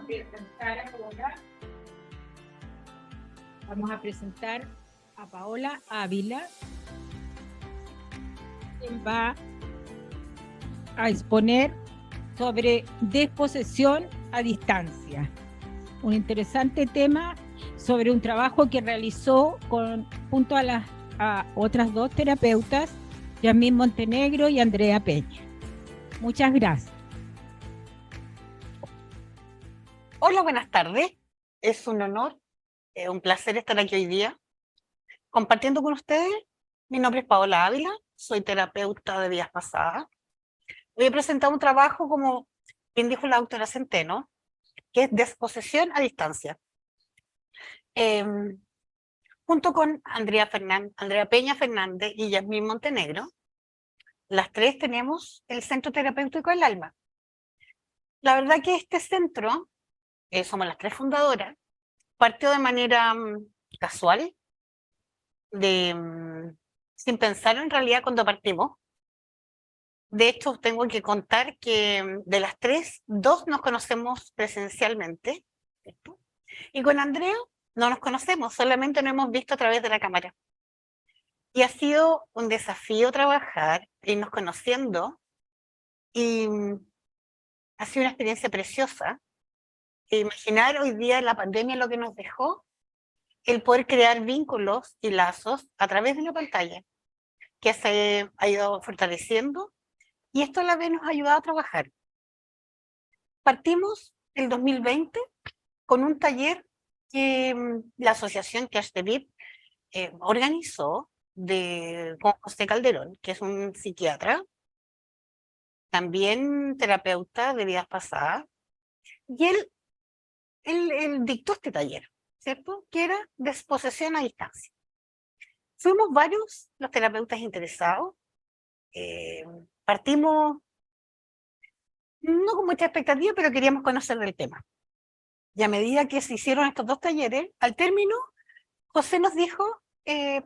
presentar ahora, vamos a presentar a Paola Ávila, quien va a exponer sobre desposesión a distancia. Un interesante tema sobre un trabajo que realizó junto a otras dos terapeutas, Yasmín Montenegro y Andrea Peña. Muchas gracias. Hola, buenas tardes. Es un honor, un placer estar aquí hoy día compartiendo con ustedes. Mi nombre es Paola Ávila, soy terapeuta de vidas pasadas. Voy a presentar un trabajo, como bien dijo la doctora Centeno, que es desposesión a distancia. Junto con Andrea Peña Fernández y Yasmín Montenegro, las tres tenemos el Centro Terapéutico del Alma. La verdad que este centro, somos las tres fundadoras, partió de manera casual, sin pensar en realidad cuando partimos. De hecho, tengo que contar que de las tres, dos nos conocemos presencialmente, ¿cierto? Y con Andrea no nos conocemos, solamente nos hemos visto a través de la cámara. Y ha sido un desafío trabajar, irnos conociendo, y ha sido una experiencia preciosa. Imaginar hoy día la pandemia lo que nos dejó, el poder crear vínculos y lazos a través de una pantalla, que se ha ido fortaleciendo, y esto a la vez nos ha ayudado a trabajar. Partimos el 2020 con un taller que la asociación Cash the Vip organizó con José Calderón, que es un psiquiatra, también terapeuta de vidas pasadas, y él dictó este taller, ¿cierto? Que era desposesión a distancia. Fuimos varios los terapeutas interesados, partimos no con mucha expectativa, pero queríamos conocer del tema. Y a medida que se hicieron estos dos talleres, al término, José nos dijo,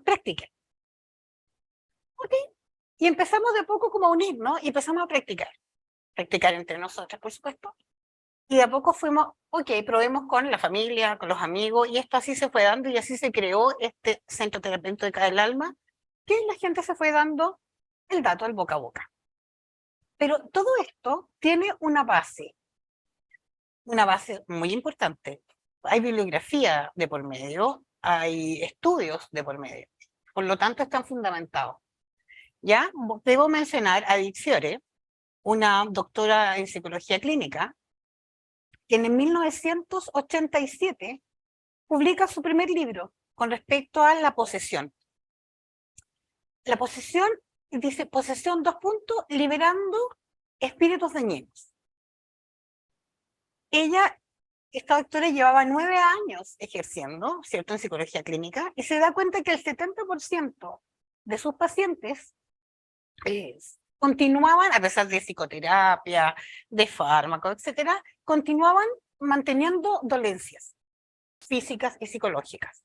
practiquen. ¿Ok? Y empezamos de poco como a unirnos y empezamos a practicar entre nosotras, por supuesto. Y de a poco fuimos, ok, probemos con la familia, con los amigos, y esto así se fue dando, y así se creó este Centro Terapéutico del Alma, que la gente se fue dando el dato al boca a boca. Pero todo esto tiene una base muy importante. Hay bibliografía de por medio, hay estudios de por medio, por lo tanto están fundamentados. Ya debo mencionar a Diziore, una doctora en psicología clínica, quien en 1987 publica su primer libro con respecto a la posesión. La posesión, dice, posesión, liberando espíritus dañinos. Esta doctora llevaba 9 años ejerciendo, ¿cierto?, en psicología clínica, y se da cuenta que el 70% de sus pacientes continuaban, a pesar de psicoterapia, de fármacos, etcétera, continuaban manteniendo dolencias físicas y psicológicas.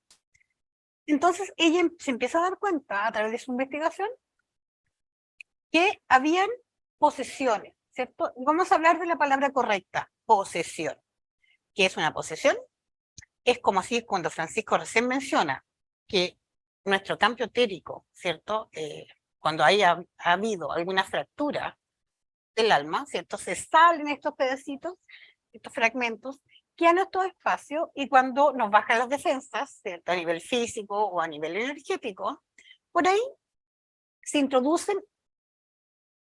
Entonces ella se empieza a dar cuenta a través de su investigación que habían posesiones, ¿cierto? Vamos a hablar de la palabra correcta, posesión. ¿Qué es una posesión? Es como así cuando Francisco recién menciona que nuestro campo etérico, ¿cierto?, cuando ha habido alguna fractura del alma, ¿cierto?, se salen estos pedacitos, estos fragmentos, que a nuestro espacio, y cuando nos bajan las defensas, ¿cierto?, a nivel físico o a nivel energético, por ahí se introducen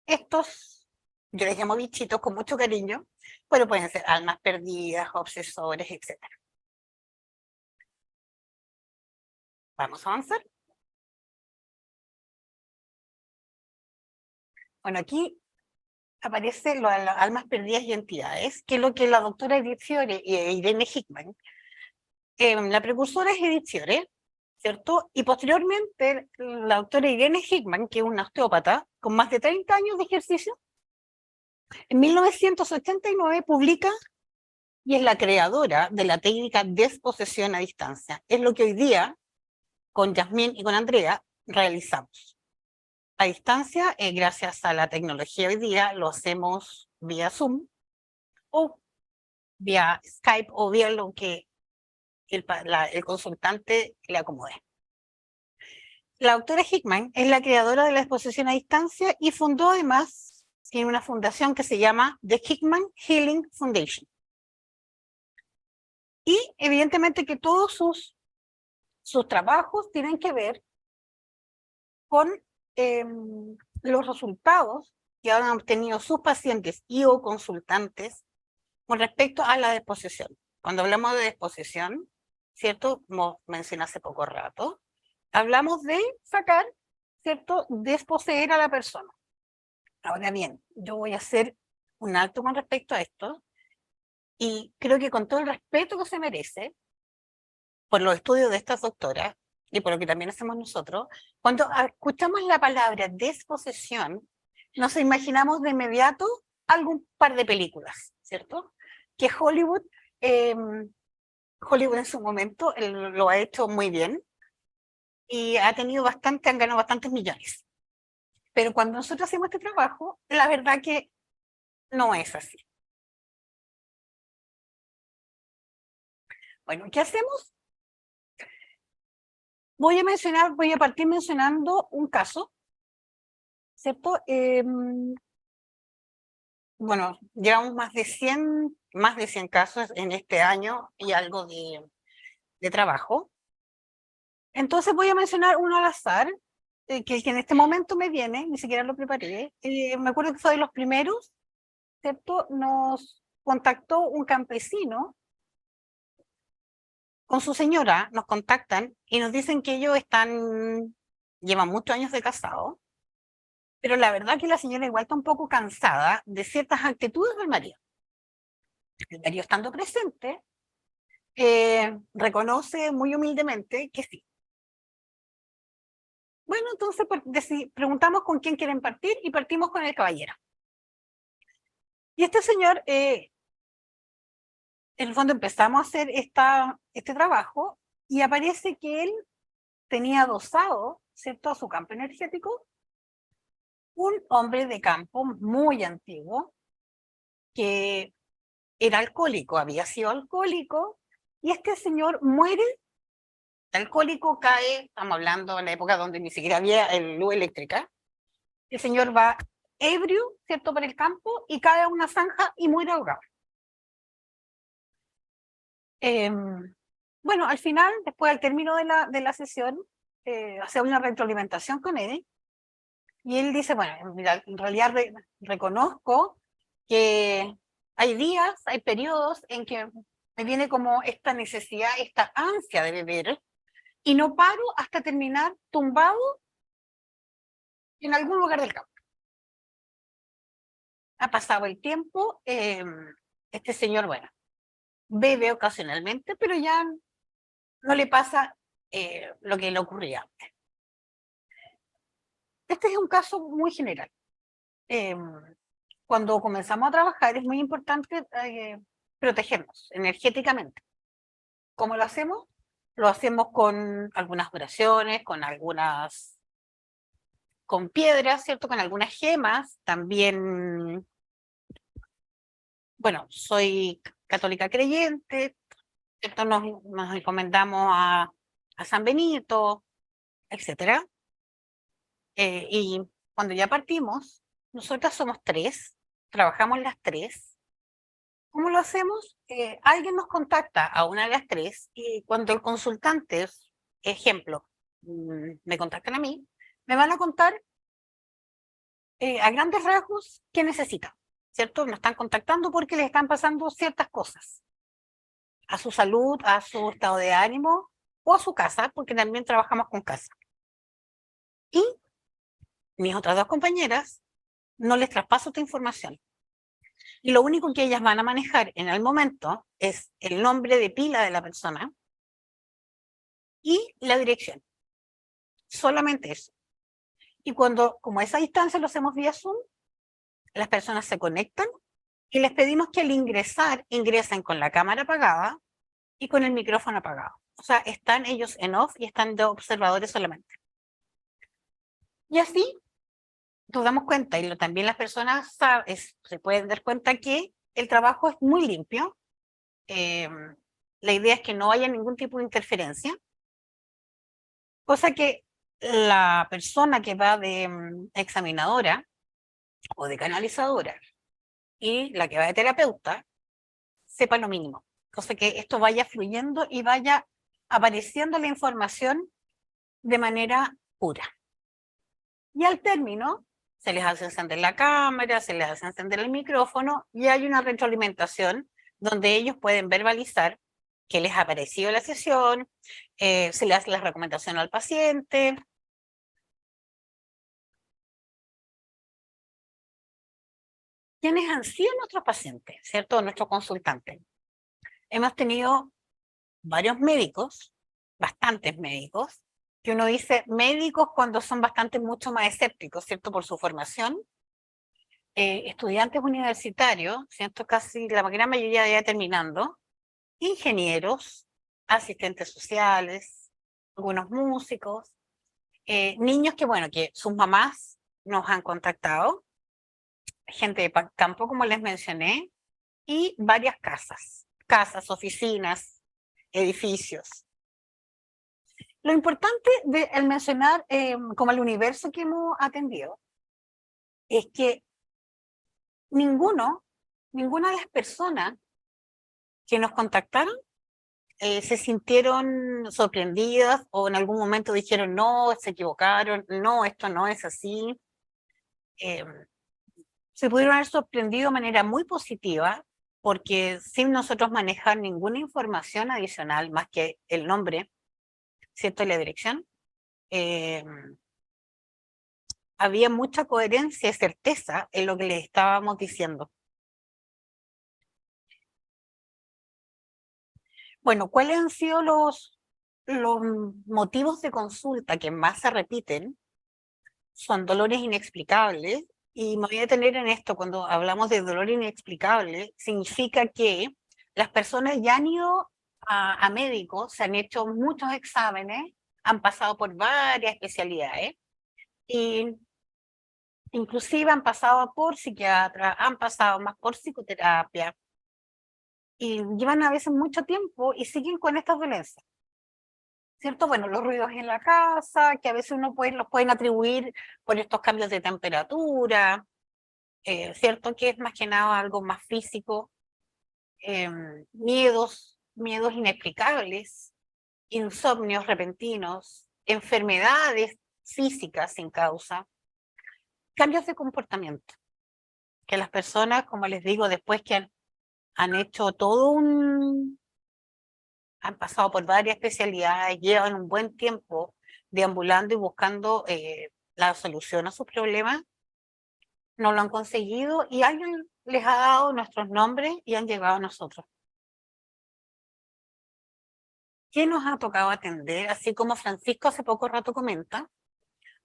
estos, yo les llamo bichitos con mucho cariño, pero pueden ser almas perdidas, obsesores, etc. Vamos a avanzar. Bueno, aquí aparece lo de las almas perdidas y entidades, que es lo que la doctora Edith Fiore y Irene Hickman, la precursora es Edith Fiore, ¿cierto? Y posteriormente la doctora Irene Hickman, que es una osteópata con más de 30 años de ejercicio, en 1989 publica y es la creadora de la técnica desposesión a distancia. Es lo que hoy día, con Yasmín y con Andrea, realizamos. A distancia, gracias a la tecnología hoy día, lo hacemos vía Zoom o vía Skype o vía lo que el consultante le acomode. La doctora Hickman es la creadora de la exposición a distancia y fundó además, tiene una fundación que se llama The Hickman Healing Foundation. Y evidentemente que todos sus trabajos tienen que ver con los resultados que han obtenido sus pacientes y o consultantes con respecto a la disposición. Cuando hablamos de disposición, ¿cierto? Como mencioné hace poco rato, hablamos de sacar, ¿cierto? Desposeer a la persona. Ahora bien, yo voy a hacer un alto con respecto a esto y creo que con todo el respeto que se merece por los estudios de estas doctoras y por lo que también hacemos nosotros, cuando escuchamos la palabra desposesión, nos imaginamos de inmediato algún par de películas, ¿cierto? Que Hollywood en su momento lo ha hecho muy bien y han ganado bastantes millones. Pero cuando nosotros hacemos este trabajo, la verdad que no es así. Bueno, ¿qué hacemos? Voy a partir mencionando un caso, ¿cierto? Bueno, llevamos más de 100 casos en este año y algo de trabajo. Entonces voy a mencionar uno al azar, que en este momento me viene, ni siquiera lo preparé. Me acuerdo que fue de los primeros, ¿cierto? Nos contactó un campesino con su señora, nos contactan y nos dicen que ellos llevan muchos años de casado, pero la verdad que la señora igual está un poco cansada de ciertas actitudes del marido. El marido, estando presente, reconoce muy humildemente que sí. Bueno, entonces preguntamos con quién quieren partir y partimos con el caballero. Y este señor, en el fondo empezamos a hacer este trabajo y aparece que él tenía adosado, ¿cierto?, a su campo energético, un hombre de campo muy antiguo que era alcohólico, había sido alcohólico, y este señor muere, alcohólico, cae, estamos hablando de la época donde ni siquiera había luz eléctrica, el señor va ebrio, ¿cierto?, por el campo y cae a una zanja y muere ahogado. Bueno, al final, después al término de la sesión, hace una retroalimentación con él, y él dice, bueno, mira, en realidad reconozco que hay días, hay periodos en que me viene como esta necesidad, esta ansia de beber, y no paro hasta terminar tumbado en algún lugar del campo. Ha pasado el tiempo, este señor, bueno, bebe ocasionalmente, pero ya no le pasa lo que le ocurría antes. Este es un caso muy general. Cuando comenzamos a trabajar es muy importante protegernos energéticamente. ¿Cómo lo hacemos? Lo hacemos con algunas oraciones, con piedras, ¿cierto? Con algunas gemas. También, bueno, soy católica creyente, ¿cierto? Nos encomendamos a San Benito, etcétera. Y cuando ya partimos, nosotras somos 3, trabajamos las 3. ¿Cómo lo hacemos? Alguien nos contacta a una de las 3 y cuando el consultante, ejemplo, me contactan a mí, me van a contar a grandes rasgos qué necesitan, ¿cierto? Nos están contactando porque les están pasando ciertas cosas a su salud, a su estado de ánimo o a su casa, porque también trabajamos con casa. Y mis otras 2 compañeras no les traspaso esta información. Y lo único que ellas van a manejar en el momento es el nombre de pila de la persona y la dirección. Solamente eso. Y como a esa distancia lo hacemos vía Zoom, las personas se conectan y les pedimos que al ingresar, ingresen con la cámara apagada y con el micrófono apagado. O sea, están ellos en off y están de observadores solamente. Y así nos damos cuenta, y también las personas se pueden dar cuenta que el trabajo es muy limpio, La idea es que no haya ningún tipo de interferencia, cosa que la persona que va de examinadora o de canalizadora y la que va de terapeuta sepa lo mínimo, cosa que esto vaya fluyendo y vaya apareciendo la información de manera pura. Y al término, se les hace encender la cámara, se les hace encender el micrófono y hay una retroalimentación donde ellos pueden verbalizar qué les ha parecido la sesión, se le hace la recomendación al paciente. ¿Quiénes han sido nuestros pacientes, cierto? Nuestros consultantes. Hemos tenido varios médicos, bastantes médicos, que uno dice médicos cuando son bastante mucho más escépticos, ¿cierto? Por su formación. Estudiantes universitarios, ¿cierto? Casi la gran mayoría ya terminando, ingenieros, asistentes sociales, algunos músicos, niños que, bueno, que sus mamás nos han contactado, gente de campo, como les mencioné, y varias casas, oficinas, edificios. Lo importante de el mencionar como el universo que hemos atendido es que ninguna de las personas que nos contactaron se sintieron sorprendidas o en algún momento dijeron no, se equivocaron, no, esto no es así. Se pudieron haber sorprendido de manera muy positiva porque sin nosotros manejar ninguna información adicional más que el nombre, ¿cierto? Y la dirección, había mucha coherencia y certeza en lo que les estábamos diciendo. Bueno, ¿cuáles han sido los motivos de consulta que más se repiten? Son dolores inexplicables, y me voy a detener en esto. Cuando hablamos de dolor inexplicable, significa que las personas ya han ido a médicos, se han hecho muchos exámenes, han pasado por varias especialidades, y inclusive han pasado por psiquiatra, han pasado más por psicoterapia, y llevan a veces mucho tiempo y siguen con estas dolencias, ¿cierto? Bueno, los ruidos en la casa, que a veces los pueden atribuir por estos cambios de temperatura, ¿cierto? Que es más que nada algo más físico, miedos inexplicables, insomnios repentinos, enfermedades físicas sin causa, cambios de comportamiento, que las personas, como les digo, después que han hecho han pasado por varias especialidades, llevan un buen tiempo deambulando y buscando la solución a sus problemas, no lo han conseguido y alguien les ha dado nuestros nombres y han llegado a nosotros. ¿Qué nos ha tocado atender? Así como Francisco hace poco rato comenta,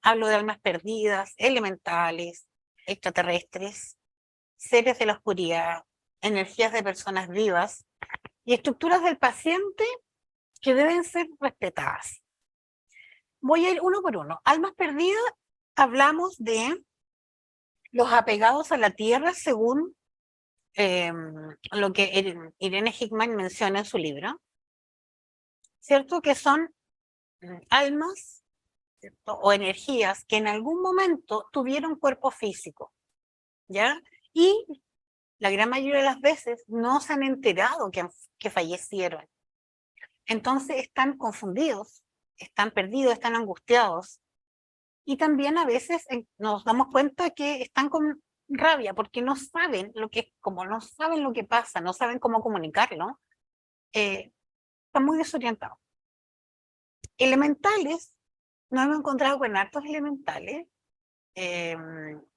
hablo de almas perdidas, elementales, extraterrestres, seres de la oscuridad, energías de personas vivas y estructuras del paciente que deben ser respetadas. Voy a ir uno por uno. Almas perdidas, hablamos de los apegados a la tierra según lo que Irene Hickman menciona en su libro, ¿cierto? Que son almas, ¿cierto? O energías que en algún momento tuvieron cuerpo físico, ¿ya? Y la gran mayoría de las veces no se han enterado que fallecieron. Entonces están confundidos, están perdidos, están angustiados. Y también a veces nos damos cuenta que están con rabia porque no saben como no saben lo que pasa, no saben cómo comunicarlo, están muy desorientados. Elementales, nos hemos encontrado con hartos elementales,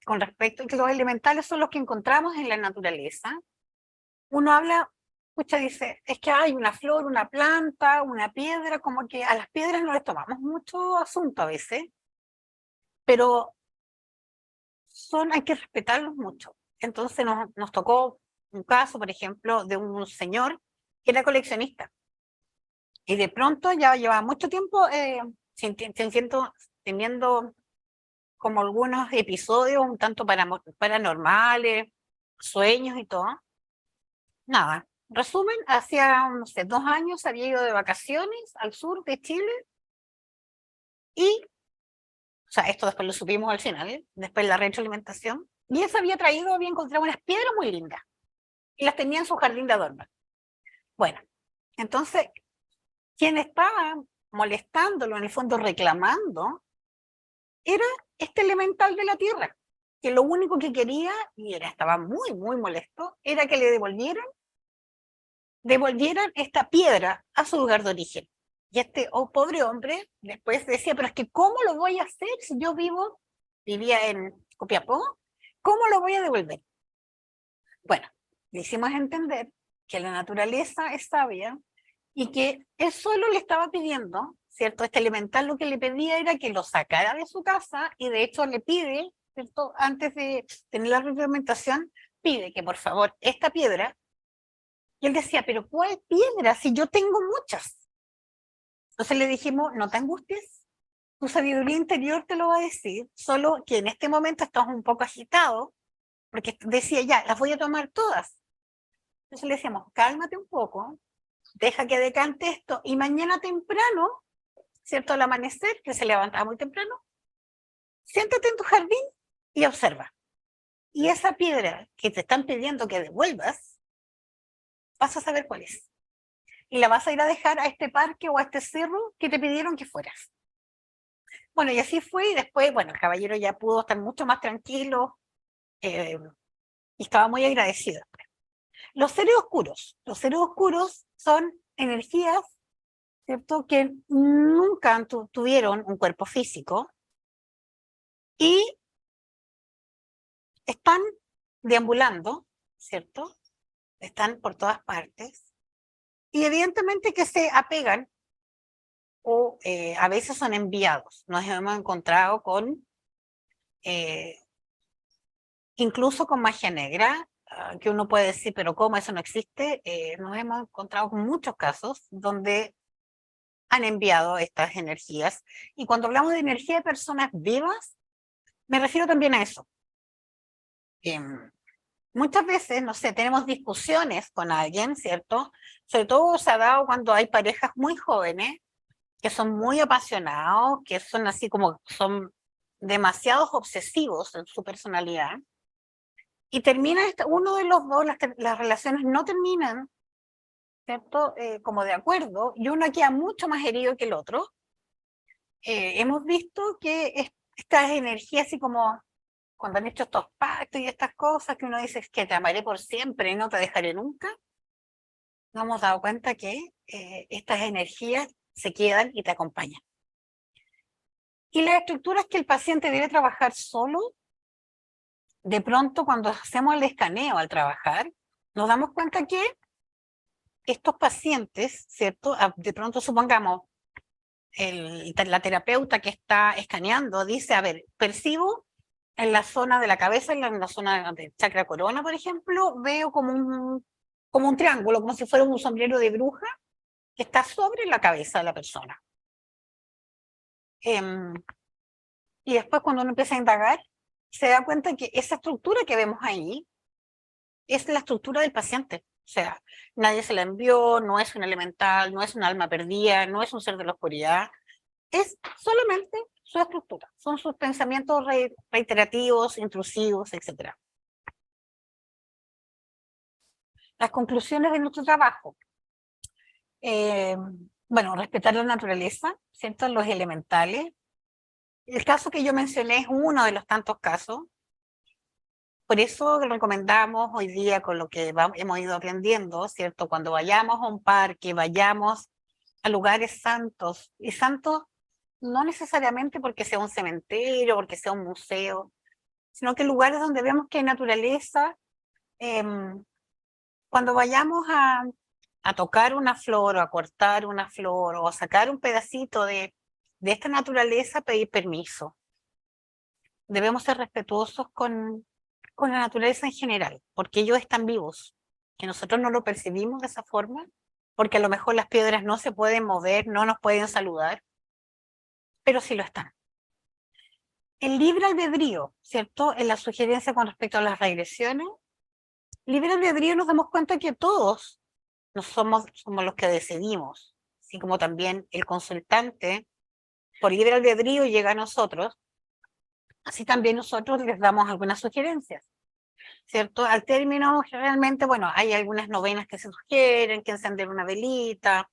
con respecto a que los elementales son los que encontramos en la naturaleza. Uno habla, dice, es que hay una flor, una planta, una piedra, como que a las piedras no les tomamos mucho asunto a veces, pero hay que respetarlos mucho. Entonces nos tocó un caso, por ejemplo, de un señor que era coleccionista y de pronto ya llevaba mucho tiempo teniendo como algunos episodios un tanto paranormales, sueños y todo. Nada, resumen, hacía, no sé, 2 años había ido de vacaciones al sur de Chile y, o sea, esto después lo supimos al final, después la retroalimentación, y ella había encontrado unas piedras muy lindas y las tenía en su jardín de adorno. Bueno, entonces, quien estaba molestándolo, en el fondo reclamando, era este elemental de la tierra, que lo único que quería, y estaba muy, muy molesto, era que le devolvieran esta piedra a su lugar de origen. Y este pobre hombre después decía, pero es que ¿cómo lo voy a hacer si yo vivía en Copiapó? ¿Cómo lo voy a devolver? Bueno, le hicimos entender que la naturaleza es sabia y que él solo le estaba pidiendo, ¿cierto? Este elemental lo que le pedía era que lo sacara de su casa y de hecho le pide, ¿cierto? Antes de tener la reglamentación, pide que por favor esta piedra, y él decía, pero ¿cuál piedra? Si yo tengo muchas. Entonces le dijimos, no te angusties, tu sabiduría interior te lo va a decir, solo que en este momento estás un poco agitado, porque decía ya, las voy a tomar todas. Entonces le decíamos, cálmate un poco, deja que decante esto, y mañana temprano, ¿cierto? Al amanecer, que se levantaba muy temprano, siéntate en tu jardín y observa. Y esa piedra que te están pidiendo que devuelvas, vas a saber cuál es. Y la vas a ir a dejar a este parque o a este cerro que te pidieron que fueras. Bueno, y así fue, y después, bueno, el caballero ya pudo estar mucho más tranquilo y estaba muy agradecido. Los seres oscuros son energías, ¿cierto?, que nunca tuvieron un cuerpo físico y están deambulando, ¿cierto? Están por todas partes y evidentemente que se apegan o a veces son enviados. Nos hemos encontrado con, incluso con magia negra, que uno puede decir, pero ¿cómo eso no existe? Nos hemos encontrado con muchos casos donde han enviado estas energías. Y cuando hablamos de energía de personas vivas, me refiero también a eso. Muchas veces, no sé, tenemos discusiones con alguien, ¿cierto? Sobre todo se ha dado cuando hay parejas muy jóvenes, que son muy apasionados, que son así como, son demasiados obsesivos en su personalidad, y termina uno de los dos, las relaciones no terminan, ¿cierto? Como de acuerdo, y uno queda mucho más herido que el otro. Hemos visto que estas energías así como cuando han hecho estos pactos y estas cosas que uno dice es que te amaré por siempre y no te dejaré nunca, nos hemos dado cuenta que estas energías se quedan y te acompañan. Y las estructuras que el paciente debe trabajar solo, de pronto cuando hacemos el escaneo al trabajar, nos damos cuenta que estos pacientes, ¿cierto? De pronto supongamos, la terapeuta que está escaneando dice, a ver, percibo en la zona de la cabeza, en la zona del chakra corona, por ejemplo, veo como un triángulo, como si fuera un sombrero de bruja que está sobre la cabeza de la persona. Y después cuando uno empieza a indagar, se da cuenta que esa estructura que vemos ahí es la estructura del paciente. O sea, nadie se la envió, no es un elemental, no es un alma perdida, no es un ser de la oscuridad, es solamente su estructura, son sus pensamientos reiterativos, intrusivos, etc. Las conclusiones de nuestro trabajo. Bueno, respetar la naturaleza, ¿cierto? Los elementales. El caso que yo mencioné es uno de los tantos casos. Por eso recomendamos hoy día, con lo que hemos ido aprendiendo, ¿cierto? Cuando vayamos a un parque, vayamos a lugares santos, y santos no necesariamente porque sea un cementerio, porque sea un museo, sino que lugares donde vemos que hay naturaleza, cuando vayamos a tocar una flor o a cortar una flor o a sacar un pedacito de esta naturaleza, pedir permiso. Debemos ser respetuosos con la naturaleza en general, porque ellos están vivos, que nosotros no lo percibimos de esa forma, porque a lo mejor las piedras no se pueden mover, no nos pueden saludar, pero sí lo están. El libre albedrío, ¿cierto? En la sugerencia con respecto a las regresiones, libre albedrío nos damos cuenta que todos no somos los que decidimos, así como también el consultante, por libre albedrío, llega a nosotros, así también nosotros les damos algunas sugerencias, ¿cierto? Al término, generalmente, bueno, hay algunas novenas que se sugieren, que encender una velita,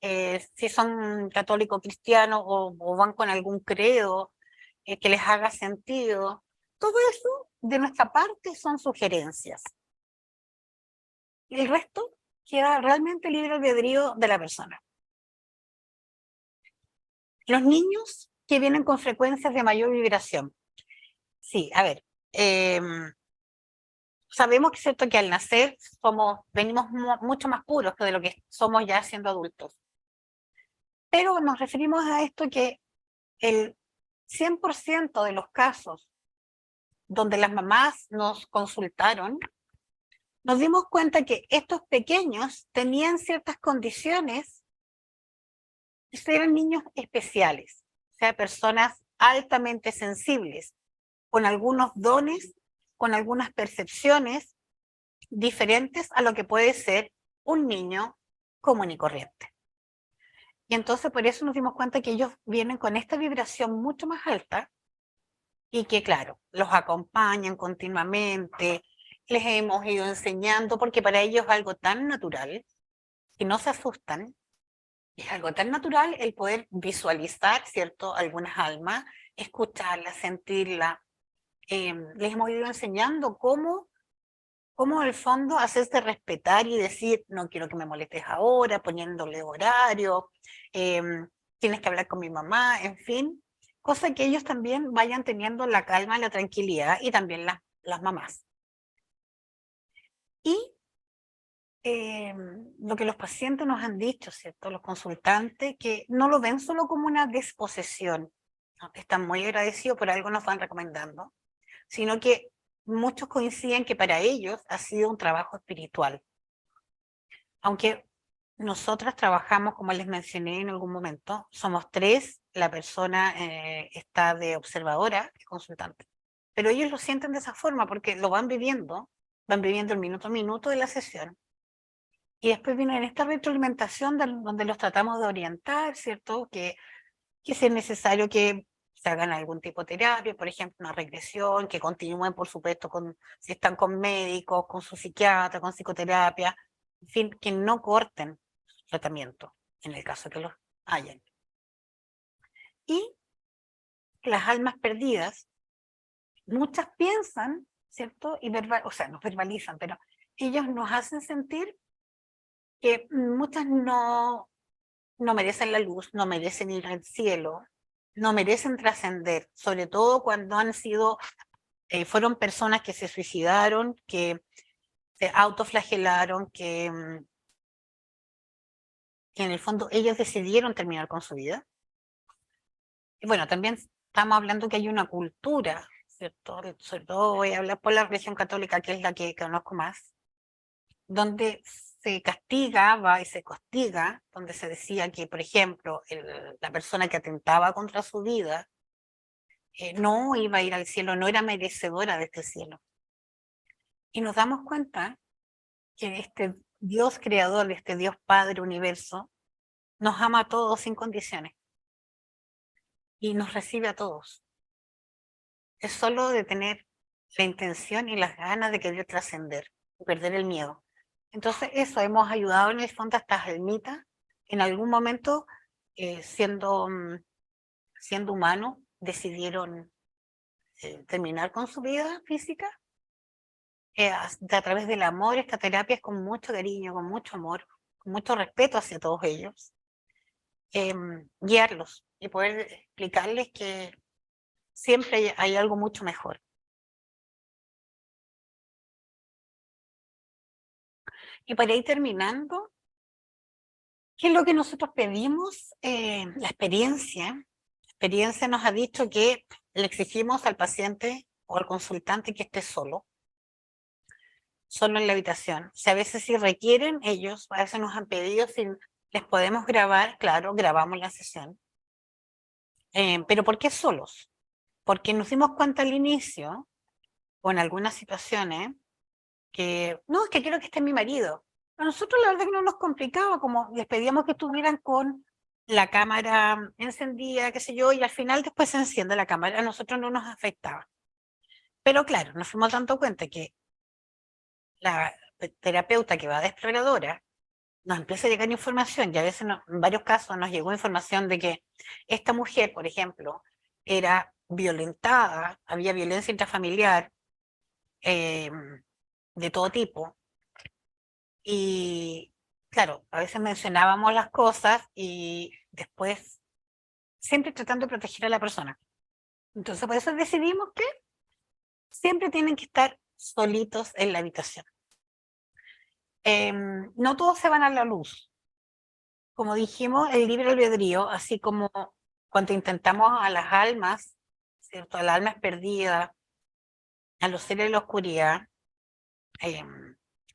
si son católicos cristianos o van con algún credo que les haga sentido. Todo eso, de nuestra parte, son sugerencias. Y el resto queda realmente libre albedrío de la persona. Los niños que vienen con frecuencias de mayor vibración. Sí, a ver, sabemos que es cierto que al nacer venimos mucho más puros que de lo que somos ya siendo adultos. Pero nos referimos a esto que el 100% de los casos donde las mamás nos consultaron, nos dimos cuenta que estos pequeños tenían ciertas condiciones, eran niños especiales, o sea, personas altamente sensibles, con algunos dones, con algunas percepciones diferentes a lo que puede ser un niño común y corriente. Y entonces por eso nos dimos cuenta que ellos vienen con esta vibración mucho más alta y que, claro, los acompañan continuamente, les hemos ido enseñando, porque para ellos es algo tan natural, que no se asustan, es algo tan natural el poder visualizar, ¿cierto?, algunas almas, escucharlas, sentirlas. Les hemos ido enseñando cómo en el fondo hacerse respetar y decir, no quiero que me molestes ahora, poniéndole horario, tienes que hablar con mi mamá, en fin, cosa que ellos también vayan teniendo la calma, la tranquilidad, y también las mamás. Y lo que los pacientes nos han dicho, ¿cierto?, los consultantes, que no lo ven solo como una desposesión, ¿no?, están muy agradecidos, por algo nos van recomendando, sino que muchos coinciden que para ellos ha sido un trabajo espiritual. Aunque nosotras trabajamos, como les mencioné en algún momento, somos 3, la persona está de observadora, de consultante. Pero ellos lo sienten de esa forma porque lo van viviendo el minuto a minuto de la sesión. Y después viene esta retroalimentación donde los tratamos de orientar, ¿cierto? Que si es necesario que se hagan algún tipo de terapia, por ejemplo, una regresión, que continúen, por supuesto, si están con médicos, con su psiquiatra, con psicoterapia, en fin, que no corten su tratamiento, en el caso que los hayan. Y las almas perdidas, muchas piensan, ¿cierto? Y nos verbalizan, pero ellos nos hacen sentir que muchas no merecen la luz, no merecen ir al cielo, no merecen trascender, sobre todo cuando fueron personas que se suicidaron, que se autoflagelaron, que en el fondo ellos decidieron terminar con su vida. Y bueno, también estamos hablando que hay una cultura, ¿cierto? Sobre todo voy a hablar por la religión católica, que es la que conozco más, donde se castigaba y se castiga, donde se decía que, por ejemplo, la persona que atentaba contra su vida no iba a ir al cielo, no era merecedora de este cielo. Y nos damos cuenta que este Dios creador, este Dios Padre Universo, nos ama a todos sin condiciones y nos recibe a todos. Es solo de tener la intención y las ganas de querer trascender y perder el miedo. Entonces eso, hemos ayudado en el fondo a estas almitas, en algún momento, siendo humanos, decidieron terminar con su vida física. A través del amor, esta terapia es con mucho cariño, con mucho amor, con mucho respeto hacia todos ellos. Guiarlos y poder explicarles que siempre hay algo mucho mejor. Y para ir terminando, ¿qué es lo que nosotros pedimos? La experiencia. La experiencia nos ha dicho que le exigimos al paciente o al consultante que esté solo en la habitación. O sea, a veces si requieren ellos, a veces nos han pedido si les podemos grabar, claro, grabamos la sesión. Pero ¿por qué solos? Porque nos dimos cuenta al inicio, o en algunas situaciones, que no, es que quiero que esté mi marido. A nosotros la verdad que no nos complicaba, como les pedíamos que estuvieran con la cámara encendida, qué sé yo, y al final después se enciende la cámara, a nosotros no nos afectaba. Pero claro, nos fuimos dando cuenta que la terapeuta que va de exploradora nos empieza a llegar información, y a veces en varios casos nos llegó información de que esta mujer, por ejemplo, era violentada, había violencia intrafamiliar de todo tipo, y claro, a veces mencionábamos las cosas y después siempre tratando de proteger a la persona. Entonces por eso decidimos que siempre tienen que estar solitos en la habitación. No todos se van a la luz. Como dijimos, el libre albedrío, así como cuando intentamos a las almas, ¿cierto? A las almas perdidas, a los seres de la oscuridad,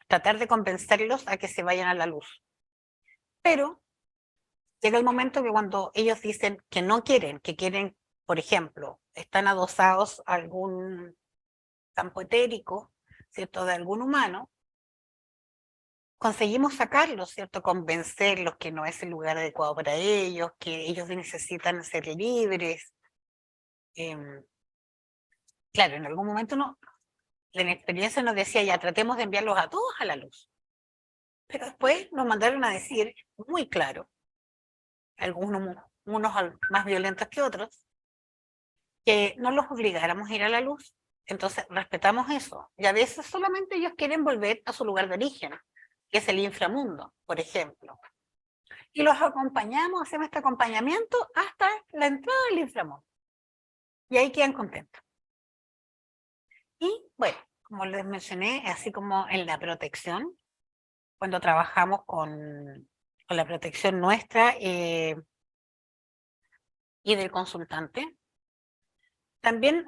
tratar de convencerlos a que se vayan a la luz. Pero llega el momento que cuando ellos dicen que no quieren, que quieren, por ejemplo, están adosados a algún campo etérico, ¿cierto? De algún humano, conseguimos sacarlos, ¿cierto? Convencerlos que no es el lugar adecuado para ellos, que ellos necesitan ser libres. Claro, en algún momento la experiencia nos decía, ya tratemos de enviarlos a todos a la luz. Pero después nos mandaron a decir muy claro, algunos unos más violentos que otros, que no los obligáramos a ir a la luz. Entonces respetamos eso. Y a veces solamente ellos quieren volver a su lugar de origen, que es el inframundo, por ejemplo. Y los acompañamos, hacemos este acompañamiento hasta la entrada del inframundo. Y ahí quedan contentos. Y bueno, como les mencioné, así como en la protección, cuando trabajamos con la protección nuestra y del consultante, también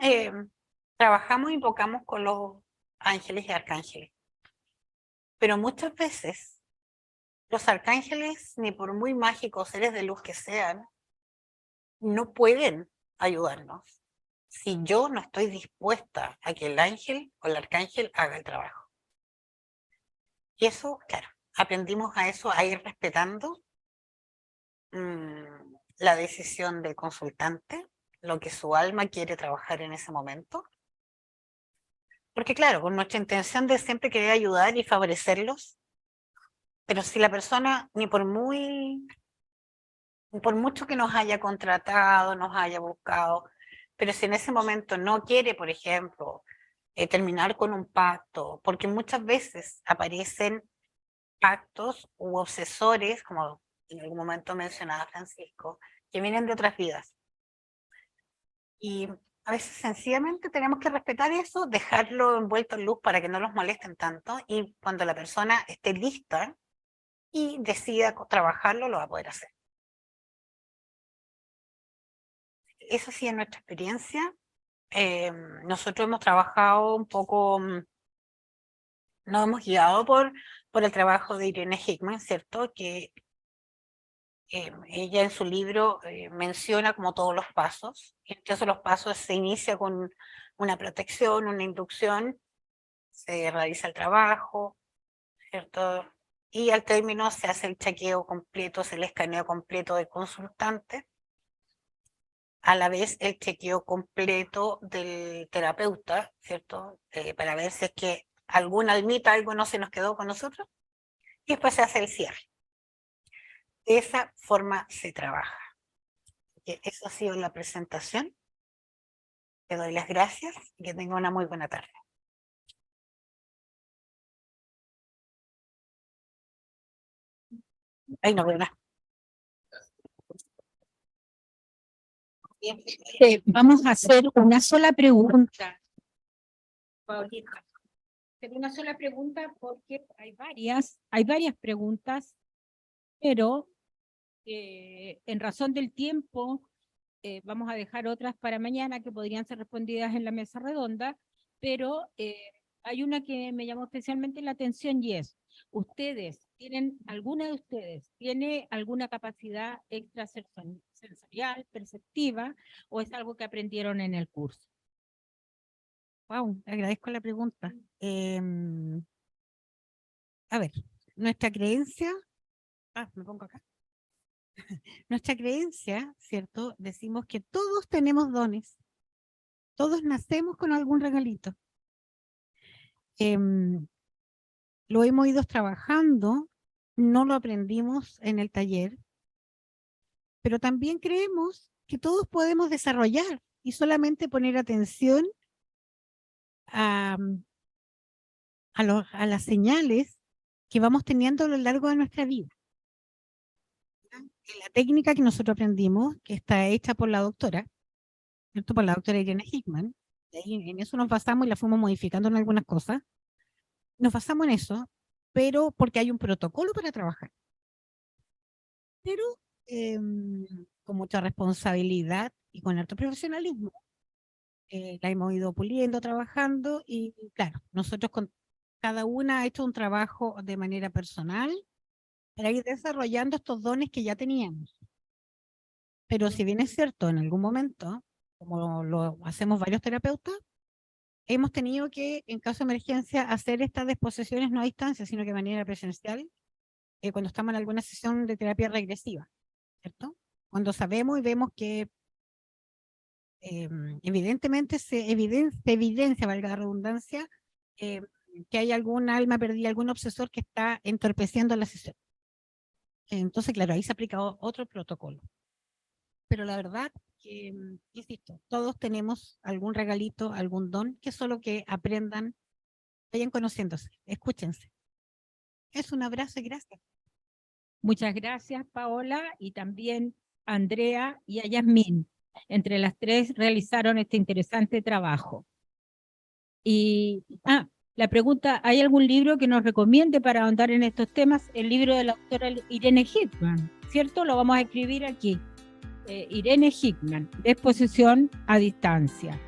trabajamos y invocamos con los ángeles y arcángeles. Pero muchas veces los arcángeles, ni por muy mágicos seres de luz que sean, no pueden ayudarnos si yo no estoy dispuesta a que el ángel o el arcángel haga el trabajo. Y eso, claro, aprendimos a eso, a ir respetando la decisión del consultante, lo que su alma quiere trabajar en ese momento. Porque claro, con nuestra intención de siempre querer ayudar y favorecerlos, pero si la persona, ni por mucho que nos haya contratado, nos haya buscado, pero si en ese momento no quiere, por ejemplo, terminar con un pacto, porque muchas veces aparecen pactos u obsesores, como en algún momento mencionaba Francisco, que vienen de otras vidas. Y a veces sencillamente tenemos que respetar eso, dejarlo envuelto en luz para que no los molesten tanto, y cuando la persona esté lista y decida trabajarlo, lo va a poder hacer. Eso sí, en nuestra experiencia, nosotros hemos trabajado un poco, nos hemos guiado por el trabajo de Irene Hickman, ¿cierto? Que ella en su libro menciona como todos los pasos. Entonces los pasos se inicia con una protección, una inducción, se realiza el trabajo, ¿cierto? Y al término se hace el chequeo completo, se el escaneo completo del consultante, a la vez el chequeo completo del terapeuta, ¿cierto? Para ver si es que alguna almita, algo no se nos quedó con nosotros, y después se hace el cierre. De esa forma se trabaja. Eso ha sido la presentación. Te doy las gracias y que tenga una muy buena tarde. Ay, no, buena. Vamos a hacer una sola pregunta, Paulita. Pero una sola pregunta porque hay varias preguntas, pero en razón del tiempo vamos a dejar otras para mañana que podrían ser respondidas en la mesa redonda, pero hay una que me llamó especialmente la atención y es, ¿alguna de ustedes tiene alguna capacidad extrasensorial, perceptiva, o es algo que aprendieron en el curso? Wow, agradezco la pregunta. A ver, nuestra creencia, me pongo acá. Nuestra creencia, ¿cierto? Decimos que todos tenemos dones. Todos nacemos con algún regalito. Lo hemos ido trabajando, no lo aprendimos en el taller, pero también creemos que todos podemos desarrollar y solamente poner atención a las señales que vamos teniendo a lo largo de nuestra vida. La técnica que nosotros aprendimos, que está hecha por la doctora, ¿cierto? Por la doctora Irene Hickman, y en eso nos basamos y la fuimos modificando en algunas cosas. Nos basamos en eso, pero porque hay un protocolo para trabajar. Pero con mucha responsabilidad y con alto profesionalismo, la hemos ido puliendo, trabajando, y claro, nosotros cada una ha hecho un trabajo de manera personal para ir desarrollando estos dones que ya teníamos. Pero si bien es cierto, en algún momento, como lo hacemos varios terapeutas, hemos tenido que, en caso de emergencia, hacer estas disposiciones no a distancia, sino que de manera presencial, cuando estamos en alguna sesión de terapia regresiva, ¿cierto? Cuando sabemos y vemos que evidentemente se evidencia, valga la redundancia, que hay algún alma perdida, algún obsesor que está entorpeciendo la sesión. Entonces, claro, ahí se aplica otro protocolo. Pero la verdad que, insisto, todos tenemos algún regalito, algún don, que solo que aprendan, vayan conociéndose, escúchense. Es un abrazo y gracias. Muchas gracias, Paola, y también a Andrea y a Yasmín. Entre las tres realizaron este interesante trabajo. Y, la pregunta, ¿hay algún libro que nos recomiende para ahondar en estos temas? El libro de la doctora Irene Hickman, ¿cierto? Lo vamos a escribir aquí. Irene Hickman, Exposición a Distancia.